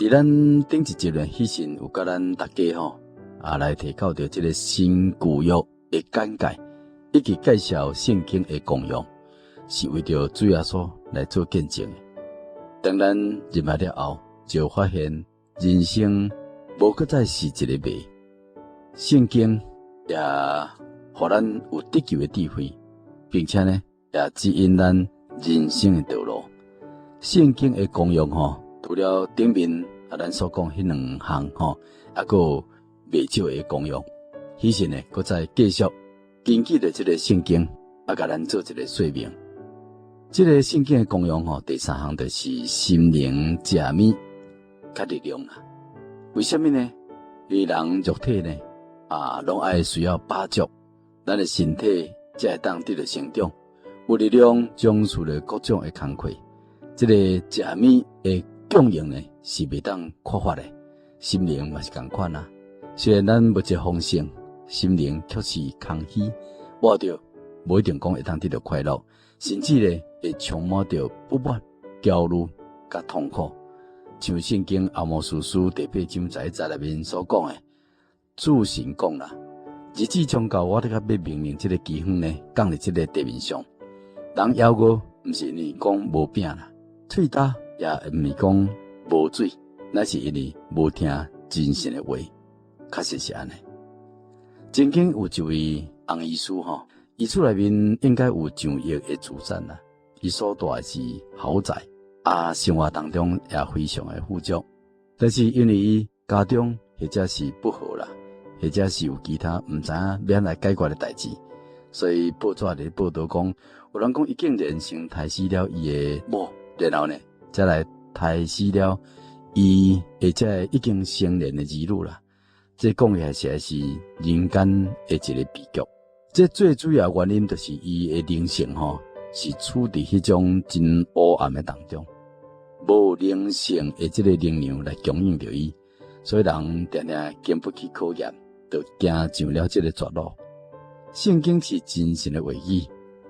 伫咱顶一集呢，喜神有甲咱大家来提到着这个新旧约的简介，以及介绍圣经的功用，是为着主耶稣来做见证的。当咱入来了后，就发现人生无搁再是一个谜，圣经也互咱有得救的智慧，并且呢，也指引咱人生的道路。圣经的功用除了顶面咱所讲迄两项还有未少的功用。喜神呢，搁再继续根据着这个圣经，甲咱做一个说明。这个圣经的功用第三项就是心灵食面甲力量啦。为什么呢？因为人肉体呢拢爱需要饱足，咱的身体才会当得到成长，有力量从事了各种的工课。这个食面的供应呢是袂当缺乏的，心灵嘛是同款啦。虽然咱物质丰盛，心灵却是空虚，无着无一定讲会当得到快乐，甚至呢会充满着不满、焦虑甲痛苦。像圣经阿摩司书第8章11节里面所讲的，主神讲啦，日子将到，我得甲要命令这个饥荒呢降伫这个地面上。人枵餓，毋是因为讲无饼啦，喙焦也毋是讲无水，那是因为无听真神的话，确实是安尼。曾经有一位洪医师伊厝内面应该有上亿的资产啦，伊所住的是豪宅，生活当中也非常的富足，但是因为伊家中或者是不好啦，或者是有其他毋知影免来解决的代志，所以报纸咧报道讲，有人讲伊竟然先杀死了伊的某，然后呢再来杀死了伊或者已经成年的儿女啦。这讲起来实在是人间的一个悲剧。这最主要原因就是伊的灵性是处伫迄种真黑暗的当中，无灵性的这个能量来供应着伊，所以人常常经不起考验，就行上了这个绝路。圣经是真神的话语，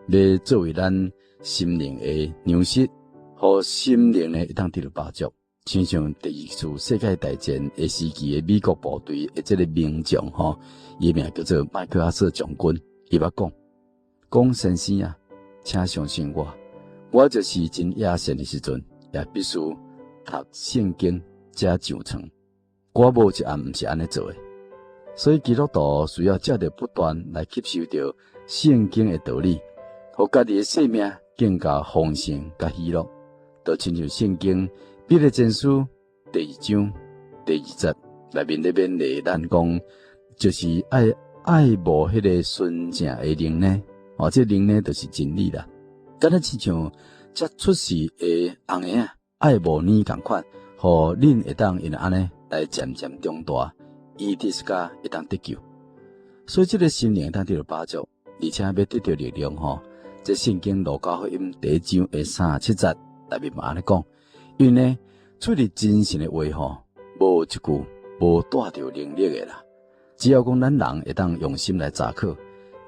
要作为咱心灵的粮食，互心灵呢一当得到饱足。亲像第二次世界大战的时期的美国部队的这个名将伊名叫做麦克阿瑟将军，伊捌讲先生啊，请相信我就是真野神的时阵，也必须读圣经才上床。我无一暗毋是安尼做的，所以基督徒需要借着不断来吸收着圣经的道理，互家己的生命更加丰盛甲喜乐。就亲像圣经彼得前书第2章第2节内面咧勉励咱讲，就是爱慕迄个纯正的灵呢，这灵呢就是真理啦。敢若亲像才出世的红婴爱慕你同款，互恁会当因安尼来渐渐长大，伊的是甲会当得救。所以这个心灵当得到饱足，而且要得到力量这圣经路加福音第1章的37节内面嘛安尼讲，因为呢出于真神的话无一句无带着能力的啦。只要讲咱人会当用心来查考，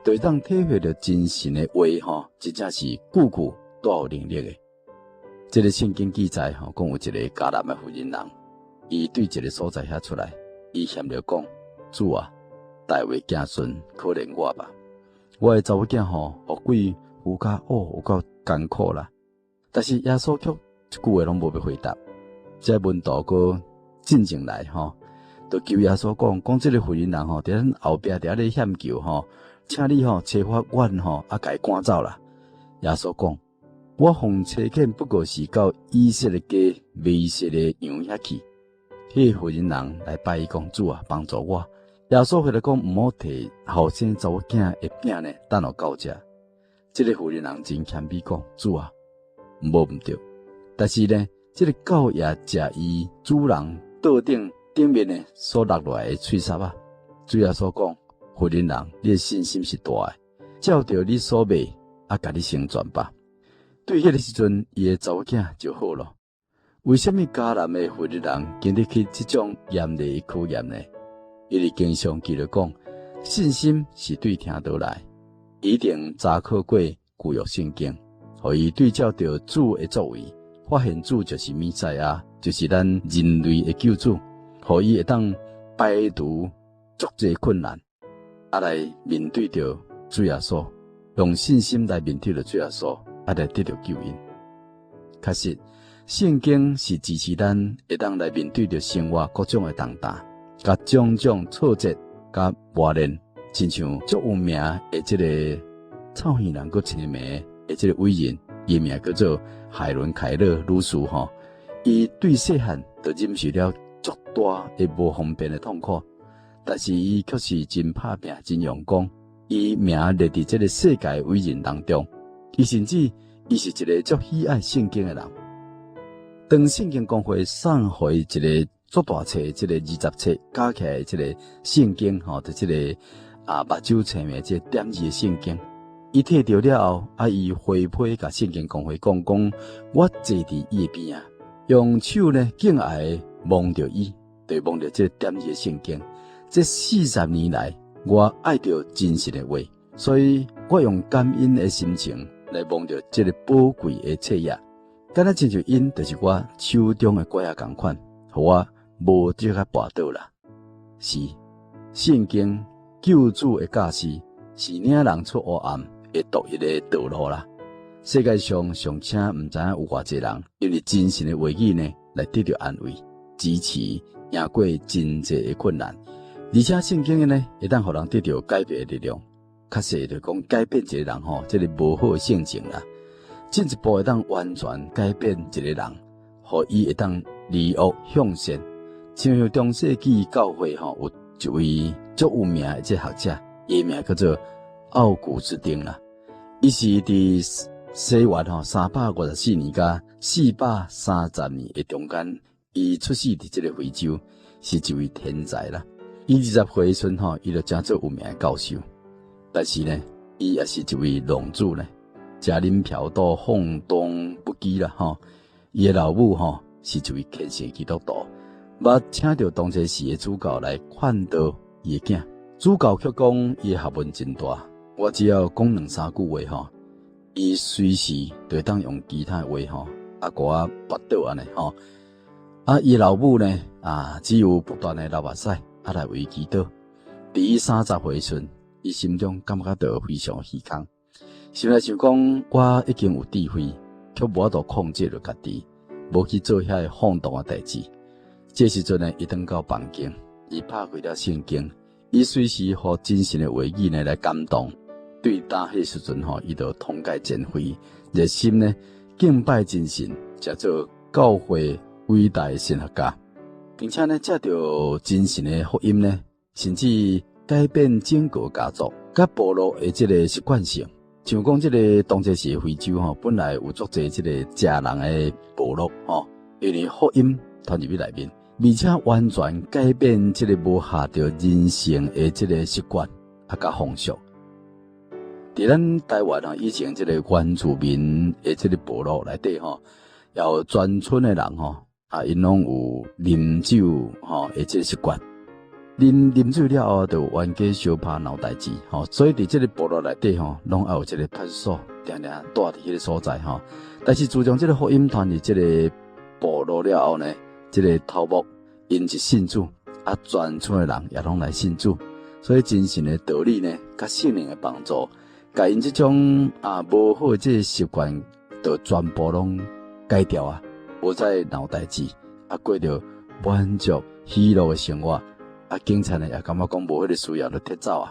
就会当体会到真神的话真正是句句带有能力的。这个圣经记载讲有一个迦南的妇人人，伊对一个所在遐出来，伊嫌着讲，主啊，大卫子孙可怜我吧，我的查某囝互鬼有够有够艰苦啦。但是耶稣却一句话拢无要回答。这门徒佫进前来就求耶稣讲这个妇人人伫咱后壁伫咧险求请你找法阮甲伊赶走啦。耶稣讲，我奉差遣不过是到以色列家未色的羊遐去。迄个妇人人来拜伊讲，主啊，帮助我。耶稣回来讲，毋好摕后生查某囝的饼呢等候到这。这个妇人人真谦卑讲，主啊，无毋对，但是呢，这个狗也食伊主人桌顶面呢所落落来的碎屑啊。主耶稣讲，妇人人，你的信心是大的，照着你所买甲你成全吧。对迄个时阵，伊的查某囝就好了。为什么迦南的妇人人经历起这种严厉的考验呢？因为经常记得讲，信心是对听倒来，一定查考过旧约圣经，互伊对照着主的作为，发现主就是弥赛亚，就是咱人类的救主，互伊会当摆除足济困难，来面对着主耶稣，用信心来面对着主耶稣，来得到救恩。确实，圣经是支持咱会当来面对着生活各种的重担，甲种种挫折，甲磨练，亲像足有名的这个草原人，佮青梅的这个伟人，伊名叫做海伦凯勒女士吼。伊对细汉就忍受了足大的无方便的痛苦，但是伊却是真拍拼、真用功。伊名列伫这个世界伟人当中，伊甚至伊是一个足喜爱圣经的人。当圣经公会送回一个足大册，这个20册加起来这个圣经吼，就这个目睭青梅这点字的圣经，伊摕到了后，伊回批甲圣经公会讲，我坐伫伊的边啊，用手呢敬爱望着伊，对望着这点字的圣经。这40年来，我爱着真实的话，所以我用感恩的心情来望着这个宝贵的册页。敢若亲像因，就是我手中的果仔同款，互我无得甲跋倒啦。是圣经救主的教示，是领人出黑暗的独一的道路啦。世界上尚且毋知影有偌济人，因为真实的话语呢，来得到安慰、支持，赢过真济的困难。而且圣经的呢，会当互人得到改变的力量。确实就讲改变一个人吼，这个无好的性情啦。进一步会当完全改变一个人，互伊会当离恶向善。像中世纪教会吼，有一位足有名的这学者，伊名叫做奥古斯丁啦。伊是伫西元354年甲430年的中间，伊出世伫这个非洲，是一位天才啦。伊20岁时阵吼，伊就真做有名的教授，但是呢，伊也是一位浪子呢。食啉嫖赌放荡不羁啦吼，伊的老母吼是一位虔诚基督徒，捌请到当时时的主教来劝导伊的囝。主教却讲伊的学问真大，我只要讲2-3句话吼，伊随时就当用其他的话吼，甲我跋倒安尼吼。伊老母呢只有不断的流目屎，来为祈祷。伫伊30岁时阵，伊心中感觉到非常虚空。心内想讲，我已经有智慧，却无法度控制着家己，无去做遐放荡的代志。这时阵呢，伊登到房间，伊拍开了圣经，伊随时互真实的话语呢来感动。对当迄时阵伊就痛改前非，热心呢敬拜真神，叫做教会伟大的神学家，并且呢借着真神的福音呢，甚至改变整个家族甲部落的这个习惯性。像讲这个当时时非洲本来有足侪这个食人的部落因为福音传入去内面，而且完全改变这个无下着人性的这个习惯甲风俗。伫咱台湾以前这个原住民的这个部落内底也有全村的人因拢有啉酒的这个习惯。啉酒了后，就冤家相拍闹代志所以伫这个部落内底拢有这个派出所，常常住伫迄个所在但是自从这个福音传入这个部落了后呢，这个头目因是信主，全村的人也拢来信主，所以真神的道理呢，甲圣灵的帮助，甲因这种无好的这个习惯，就全部拢改掉无再闹代志，过着满足喜乐的生活。警察呢也感觉讲无迄个需要就撤走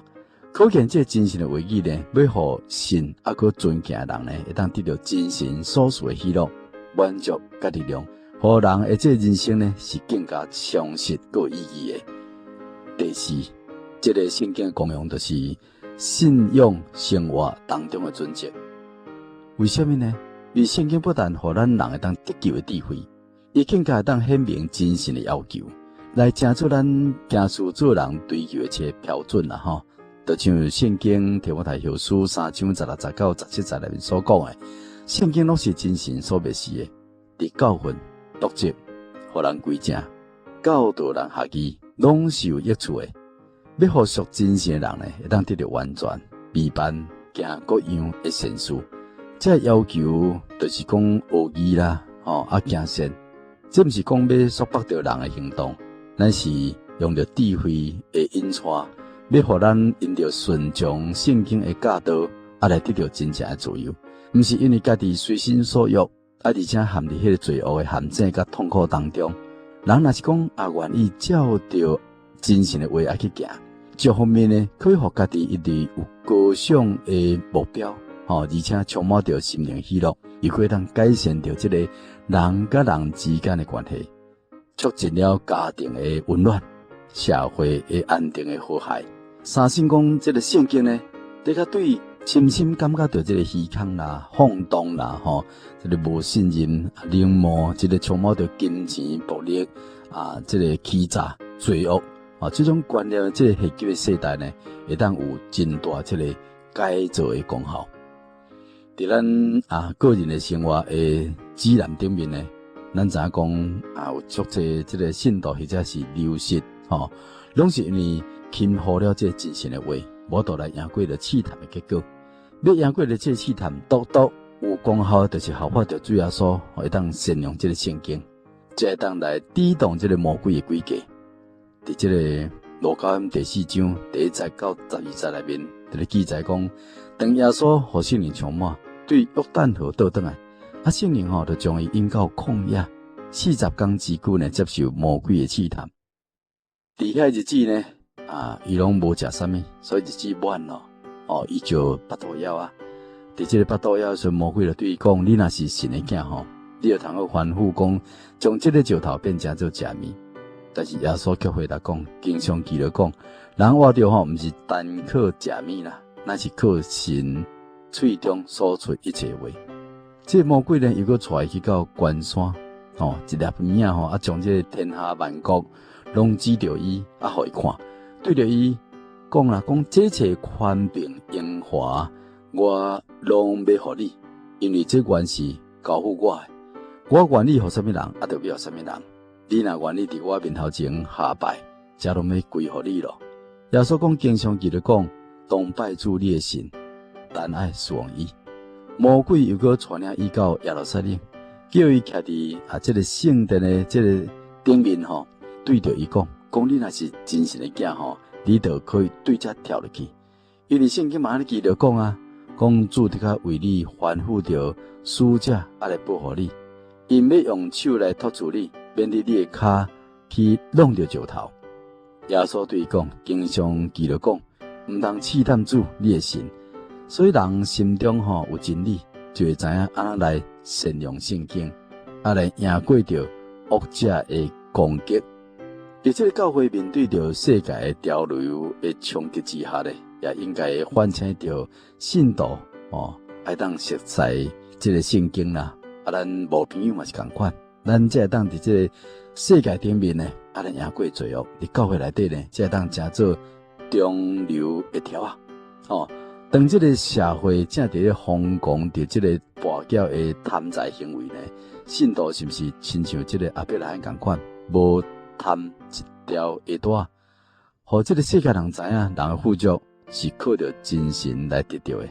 可见这真神的话语呢，要互信佮尊敬的人呢，会当得到真神所赐的喜乐、满足甲力量，互人的这人生呢是更加充实佮有意义的。第四，这个圣经的功用就是信仰生活当中的准则。为什么呢？因为圣经不但互咱人会当得救的智慧，伊更加会当显明真神的要求。来成就咱行事做人追求的这标准就像圣经提摩太后书3章16、19、17节里面所讲的，圣经拢是真神所默示的，伫教训、督责、互人归正、教导人学义，拢是有益处的。要互属真神的人呢，会当得到完全、美办行各样的善事。这要求就是讲学义啦，行善。这毋是讲要束缚着人的行动，咱是用着智慧的引带，要互咱因着顺从圣经的教导，来得到真正的自由。毋是因为家己随心所欲，而且陷伫迄个罪恶的陷阱甲痛苦当中。人若是讲愿意照着真神的话去行，这方面呢，可以互家己一直有高尚的目标，而且充满着心灵喜乐，又可以当改善着这个人甲人之间的关系，促进了家庭的温暖，社会的安定的和谐。相信讲这个圣经呢，的确对深深感觉到这个虚空啦、放荡啦、这个无信任、冷漠，这个充满着金钱、暴力这个欺诈、罪恶这种观念，这个现今的世代呢，会当有真大这个改造的功效。伫咱个人的生活的指南顶面呢，咱知影讲有足侪这个信徒或者是流失拢是因为轻忽了这真神的话，无度来赢过了试探的结果。要赢过了这试探，独有功效，就是效法着主耶稣会当善用这个圣经，才会当来抵挡这个魔鬼的诡计。伫这个路加福音第4章第1节到12节内面，就咧记载讲，当耶稣互圣灵充满，对约旦河倒转来，圣灵就将伊引到旷野，40天之久呢，接受魔鬼的试探。伫遐日子呢，伊拢无食啥物，所以日子满咯。伊就巴肚枵伫这个巴肚枵的时候，魔鬼就对伊讲：“你若是神的囝你就通去吩咐讲，将这个石头变成做食物。”但是耶稣却回答讲：“经上记了讲，人活着毋是单靠食物啦，那是靠神喙中所出一切话。”这魔鬼呢，又搁带去到关山，一粒面将这个天下万国拢指着伊，互伊看，对着伊讲啦，讲这一切宽平荣华，我拢要互你，因为这原是交付我的。我愿意互什么人，就要互什么人。你若愿意伫我面头前下拜，则拢要归互你咯。耶稣讲经上记着讲，当拜主你的神，但爱侍奉伊。魔鬼又搁带领伊到耶路撒冷，叫伊徛伫这个圣殿的这个顶面对着伊讲，你若是真神的囝你就可以对遮跳入去，因为圣经嘛咧记着讲讲主的确为你吩咐着使者来保护你，因要用手来托住你，免得你的脚去弄着石头。耶稣对伊讲，经上记着讲，毋通试探主你的神。所以人心中有真理，就会知影安怎来善用圣经，来赢过着恶者的攻击。在这个教会面对着世界的潮流的冲击之下呢，也应该反省着信徒爱当熟悉这个圣经啦。咱无朋友嘛是同款，咱才会当伫这个世界顶面呢，来赢过罪恶。伫教会内底呢，才会当成做中流一条当这个社会正伫咧疯狂伫这个跋筊的贪财行为呢，信徒是不是亲像这个阿伯拉罕同款，无贪一条下带，互这个世界人知影，人的富足是靠着真神来得到的。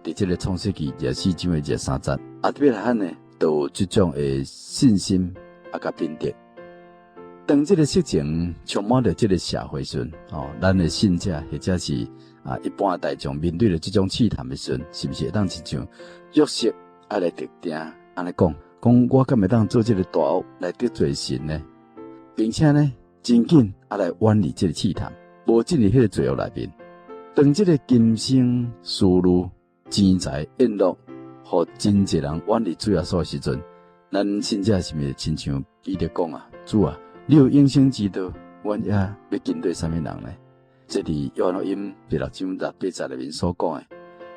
伫这个创世纪24章的3节，阿伯拉罕呢，都有这种的信心甲品德。当这个事情充满着这个社会时，咱的信者或者是一般大众面对着这种试探的时，是不是会当亲像约瑟来特定安尼讲，我敢会当做这个大恶来得罪神呢？并且呢，真紧来远离这个试探，无进入迄个罪恶内面。当这个今生事路、钱财、宴乐，互真侪人远离主耶稣的时阵，咱信者是毋是亲像彼得讲主啊，你有永生之道，阮也要跟对啥物人呢？这伫约翰福音第6章8节里面所讲的，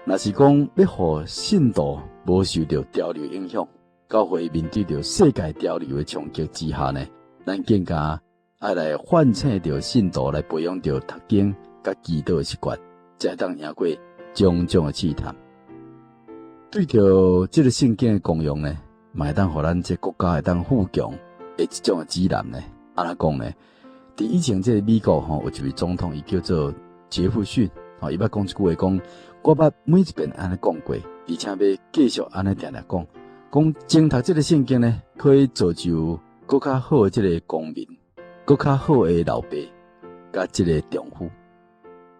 若是讲要互信徒无受到潮流影响，教会面对着世界潮流的冲击之下呢，咱更加爱来唤醒着信徒，来培养着读经甲祈祷的习惯，才当赢过种种的试探。对着这个圣经的功用呢，嘛会当互咱这国家会当富强的这种的指南呢，安怎讲呢？伫以前这个美国有一位总统，伊叫做杰弗逊伊捌讲一句话讲，我捌每一遍安尼讲过，而且要继续安尼定定讲，精读这个圣经呢，可以造就更较好的这个公民，更较好的老爸，甲这个丈夫。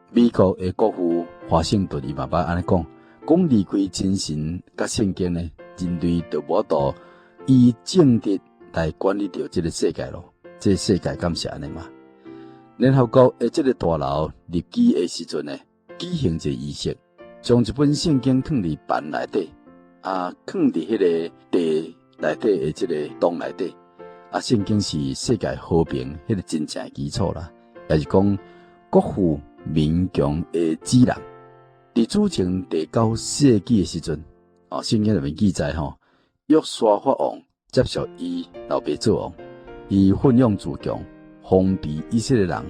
美国的国父华盛顿伊爸爸安尼讲，离开精神甲圣经呢，人类就无度以正直来管理着这个世界咯。这个世界敢是安尼嘛？联合国的这个大楼入基的时阵呢，举行一个仪式，将一本圣经放伫bàn内底，放伫迄个地内底的这个洞内底。圣经是世界和平迄个真正基础啦，也是讲国富民强的指南。伫主前第9世纪的时阵，圣经里面记载约沙法王接受伊老爸做王，伊奋勇自强，封闭以色列人，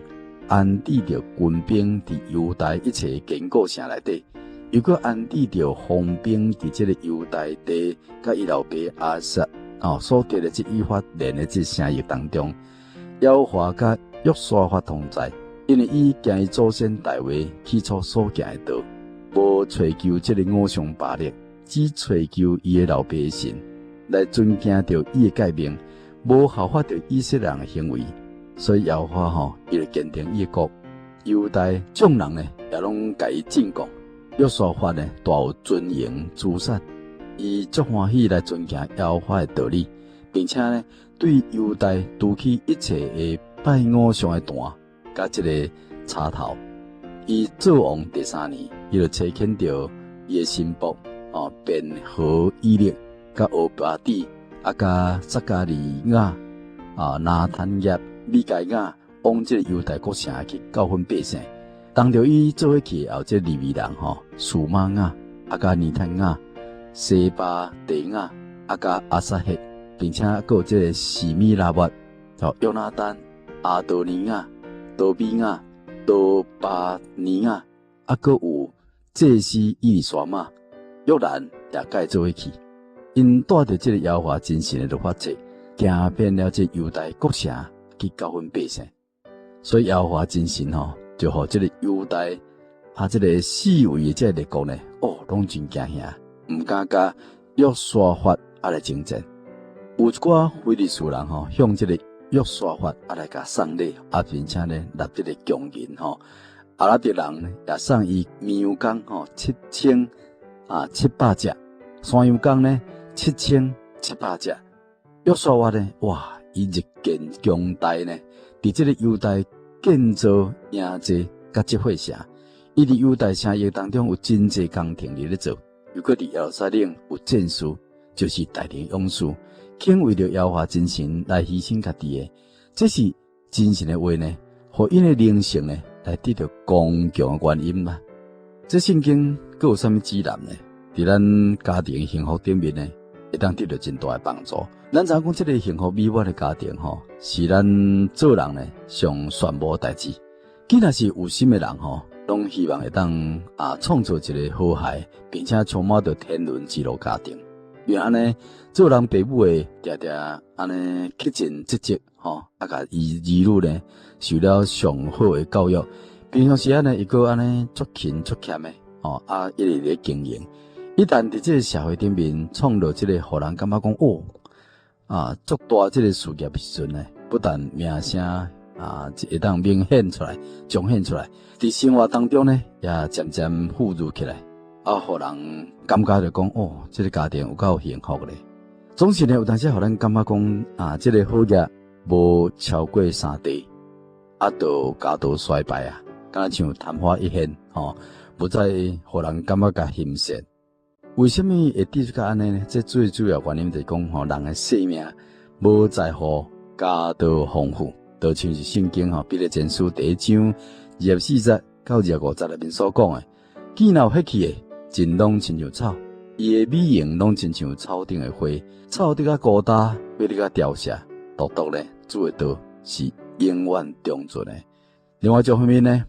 安置着军兵伫犹大一切坚固城内底，又搁安置着封兵伫这个犹大地，甲伊老爸亚撒所得的这以法莲的这声誉当中，耶和华甲约沙法同在，因为伊行伊祖先大卫起初所行的道，无追求这个偶像巴力，只追求伊的老爸的神，来尊敬着伊的诫命，无效法着以色列人的行为。所以耶和华伊就坚定伊的国，犹大众人呢也拢甲伊进贡。约沙法呢大有尊营资产，伊足欢喜来尊敬耶和华的道理，并且呢对犹大除去一切的拜偶像的坛，甲这个插头。伊做王第3年，伊就差遣着伊的新仆便和以利、甲俄巴底、甲撒加利亚、拿坦业、米该亚往这个犹大国城去教训百姓。当着伊做伙去后，这利未人属玛雅、甲尼坦雅、西巴地雅、甲阿撒赫，并且还有这个西米拉末、约拿丹、阿多尼亚、多比亚、多巴尼亚，还有祭司以利沙玛、约兰也甲伊做伙去。因带着这个耶和华真神的律法册，行遍了这犹大国城去教训百姓。所以耶和华真神就互这个犹大这个四位的这个列国呢，拢真惊吓，唔敢甲约沙法来征战。有一寡非利士人向这个约沙法来甲送礼，并且呢立这个强银阿拉伯人呢也送伊绵羊公7700只，山羊公呢7700只。约沙法呢，伊日渐强大呢，伫这个犹大建造营寨甲集会城，伊伫犹大城邑当中有真济工程咧做，又搁伫耶路撒冷有战士，就是大力勇士，肯为着耶和华真神来牺牲家己的，这是真神的话呢，互因的灵性呢来得到刚强的原因啦。这圣经搁有啥物指南呢？伫咱家庭幸福顶面呢，会当得到真大的帮助。咱知影讲，这个幸福美满的家庭是咱做人呢上炫目的代志。既然是有心的人拢希望会当创造一个和谐，并且充满着天伦之乐家庭。因为安尼做人父母的常常安尼恪尽职责甲儿女呢受了上好的教育。平常时呢，伊个安尼足勤足俭的一直咧经营。一旦伫这个社会顶面创造这个互人感觉讲足大这个事业的时阵呢，不但名声会当明显出来、彰显出来，伫生活当中呢，也渐渐富裕起来，互人感觉着讲这个家庭有够幸福咧。总是呢，有当时互咱感觉讲这个好业无超过3地，就家道衰败敢若像昙花一现不再互人感觉甲欣羡。为什么会得出安尼呢？这最主要原因就是讲人的生命无在乎家道丰富，就像是圣经彼得前书第1章24节到25节里面所讲的：见有血气的，真拢亲像草，伊的美形拢亲像草顶的花，草得较孤单，花得较凋谢，独呢主的道是永远长存的。另外一方面呢，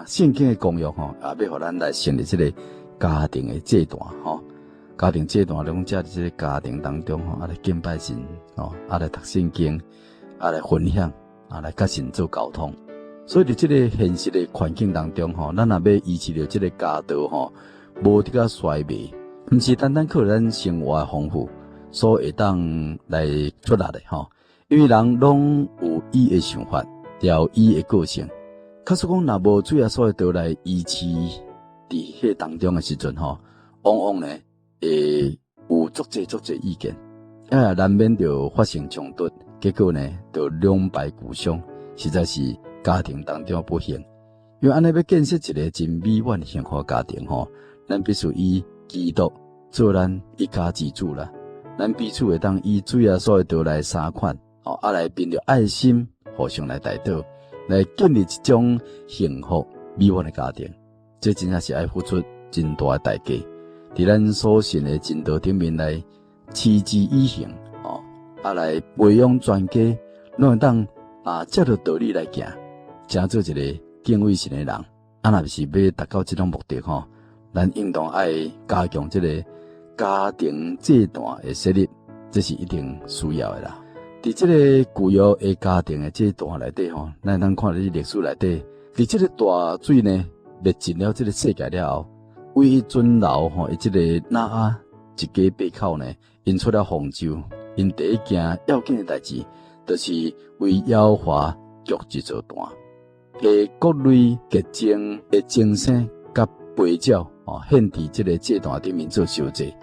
圣经的公约也要互咱来成立这个家庭的祭坛家庭祭坛拢在这个家庭当中来敬拜神来读圣经来分享来甲神做沟通。所以伫这个现实的环境当中咱若要维持着这个家道无得个衰微，毋是单单靠咱生活的丰富所会当来出来的因为人拢有伊的想法，也有伊的个性。假使讲若无主耶稣的道来医治伫迄当中的时阵吼，往往呢会有足侪意见，难免就发生冲突，结果呢就两败俱伤，实在是家庭当中不幸。因为安尼要建设一个真美满的幸福家庭吼，咱必须以基督做咱一家之主啦。咱彼此会当以主耶稣的道来相款，来凭着爱心互相来带导，来建立一种幸福美满的家庭。这真正是爱付出真大的代价，伫咱所信的真道顶面来持之以恒，来培养全家，拢会当照着道理来行，成做一个敬畏神的人。若是要达到这种目的吼，咱应当爱加强这个家庭这段的设立，这是一定需要的啦。伫这个旧约的家庭的这段内底吼，咱看到历史内底，伫这个大水呢灭尽了这个世界了后，为伊尊老吼，伊这个挪亚一家八口呢，因出了方舟，因第一件要紧的代志，就是为耶和华筑一座坛，把各类洁净的精神甲肥鸟献伫这个祭坛顶面做烧祭。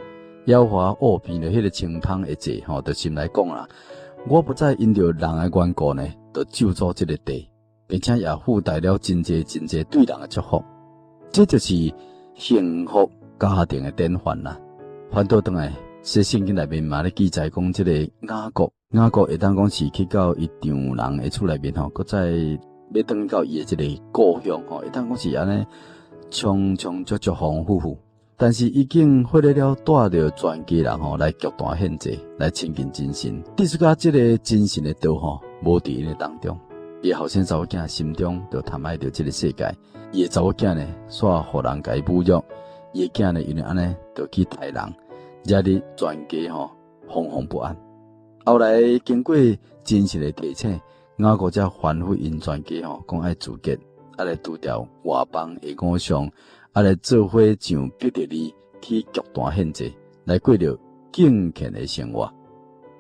耶和华变了迄个清芳的祭就心来讲啦，我不再因着人的缘故呢，就救助这个地，并且也附带了真侪对人的祝福。这就是幸福家庭的典范啦。翻倒转来，圣经内面嘛咧记载讲，这个雅各会当讲是去到伊丈人的厝内面搁再要转到伊的这个故乡会当讲是安尼充足丰富。但是已经回来了，带着全家人来极端献祭，来亲近真神。即使甲这个真神的道无伫因的当中，伊后生查某囝心中就贪爱着这个世界。伊的查某囝呢，煞互人家侮辱；伊的囝呢，因为安尼就去杀人，惹得全家惶惶不安。后来经过真神的提醒，雅各才吩咐因全家讲爱自洁，来除掉外邦的偶像。来做伙上逼着你去极端献祭，来过着敬虔的生活。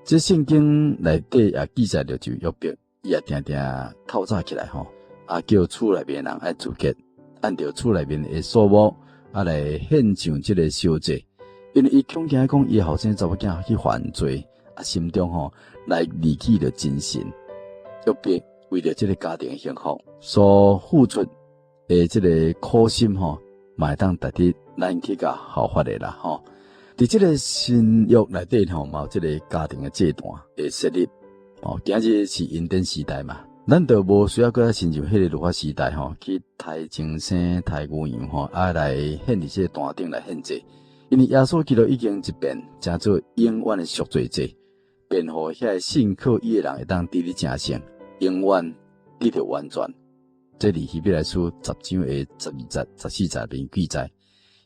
这圣经内底也记载着就约伯，伊也定定透早起来叫厝内面人爱自洁，按照厝内面的数目来献上这个烧祭，因为伊恐惊讲伊后生查某囝去犯罪，心中来离弃着真神。约伯为着这个家庭的幸福所付出的这个苦心嘛会当值得咱去甲效法的啦伫这个新约内底嘛有这个家庭的祭坛的设立今日是因典时代嘛，咱就无需要搁亲像迄个律法时代去抬精神、抬牛羊来献伫这个坛顶来献祭，因为耶稣基督已经一遍成做永远的赎罪祭，便互遐个信靠伊的人会当得哩成圣，永远得到完全。这伫希伯来书10章的12节、14节面记载，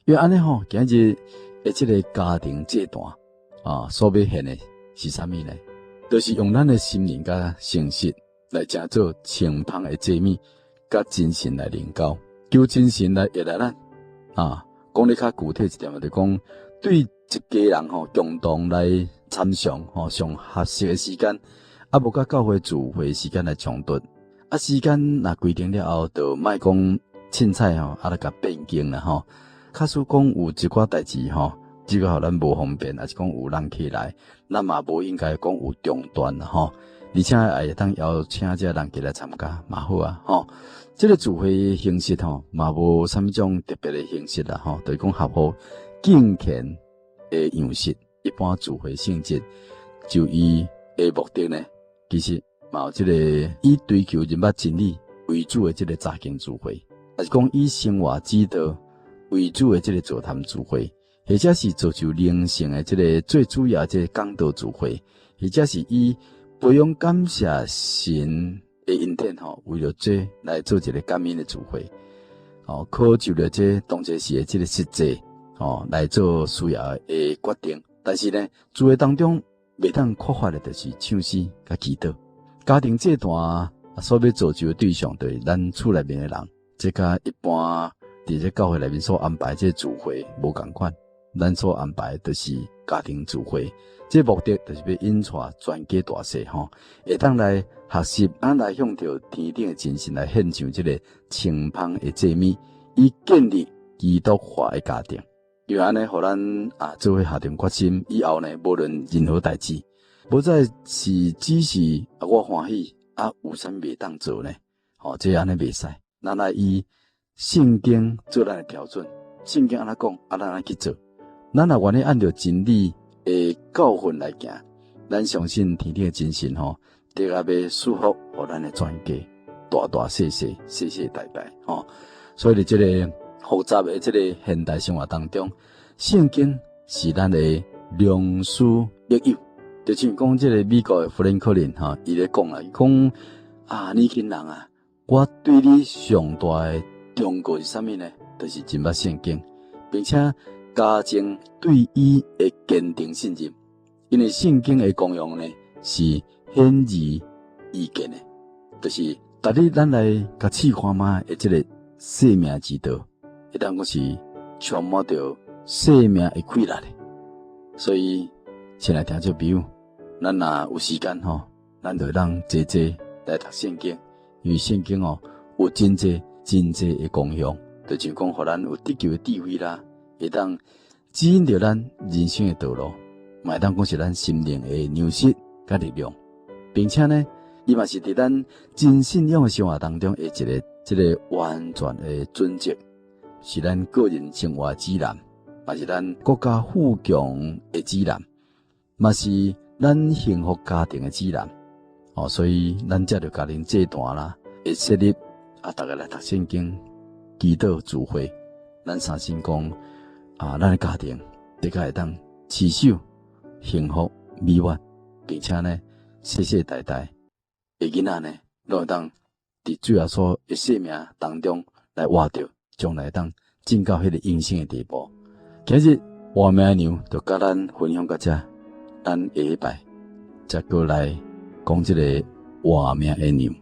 因为安尼今日的这个家庭祭坛所要献的是啥物呢？就是用咱的心灵甲诚实来成做清芳的祭物，甲真神来灵交，求真神来悦纳咱讲咧较具体一点就讲，对一家人共同来参详上合适的时间，无甲教会聚会时间来冲突。时间若规定了后，就莫讲凊彩来甲变更啦假使讲有一寡代志只个互咱无方便，还是讲有人起来，咱嘛无应该讲有中断啦而且也会当邀请这人起来参加嘛好这个聚会形式嘛无啥物种特别的形式啦就是讲合乎敬虔的样式。一般聚会性质就伊的目的呢，其实嘛有这个以追求人物真理为主的这个查经聚会，还是讲以生活指导为主的这个座谈聚会，或者是造就灵性的这个最主要的这个讲道聚会，或者是以培养感谢神的恩典为了这来做一个感恩的聚会考究了这当这时的这个实际来做需要的决定。但是呢，聚会当中袂当缺乏的就是唱诗甲祈祷。家庭这段所要造就的对象，就是咱厝内面的人，这甲一般伫这教会内面所安排这聚会无共款。咱所安排就是家庭聚会，这目的就是要引带全家大细会当来学习来向着天顶的精神来献上这个清芳的祭物，以建立基督化的家庭。因为安尼，互咱做伙下定决心，以后呢，无论任何代志，无再是只是我欢喜有啥袂当做呢？这安尼袂使，咱来以圣经做咱的标准，圣经安怎讲，咱安尼去做。咱若愿意按照真理的教训来行，咱相信天顶的真神的确要祝福互咱的全家，大大细细，世世代代所以这个复杂的这个现代生活当中，圣经是咱的良师益友。就像讲这个美国的富兰克林伊咧讲啦，伊讲年轻人我对你上大的忠告是啥物呢？就是真捌圣经，并且加增对伊的坚定信任。因为圣经的功用呢是显而易见的，就是逐日咱来甲试看卖的这个生命之道，会当讲是充满着生命的快乐的。所以，亲爱听众朋友，咱若有时间咱就让坐坐来读圣经，因为圣经有真济的功用，就像讲，互咱有得救的智慧啦，会当指引着咱人生的道路，嘛会当讲是咱心灵的粮食甲力量，并且呢，伊嘛是伫咱真信仰的生活当中的一个完全的准则，是咱个人生活的指南，嘛是咱国家富强的指南，嘛是咱幸福家庭的指南。所以咱才着家庭这段啦，会设立大家来读圣经、祈祷、聚会，咱相信讲咱的家庭的确会当持守幸福美满，并且呢，世世代代的囡仔呢，都会当伫主耶稣的生命当中来活着，将来当进到迄个永生的地步。今日活命的娘就甲咱分享到这，咱下礼拜再过来讲这个活命的娘。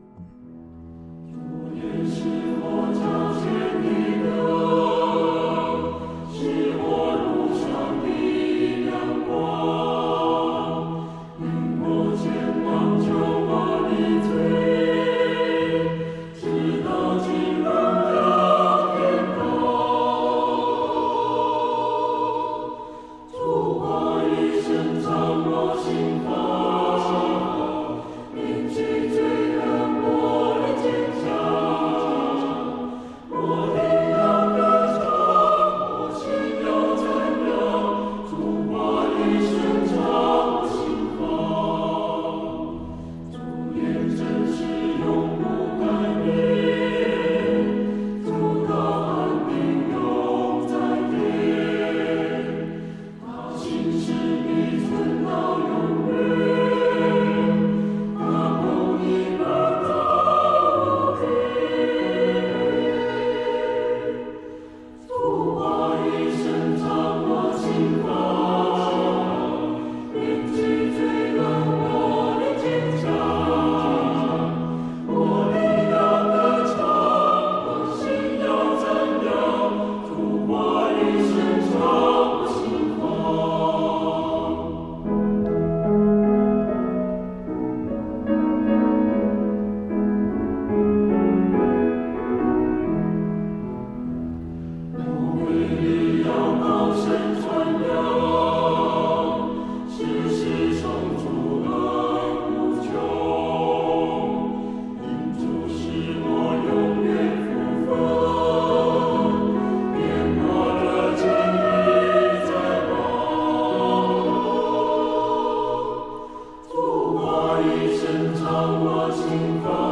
一生常我心房。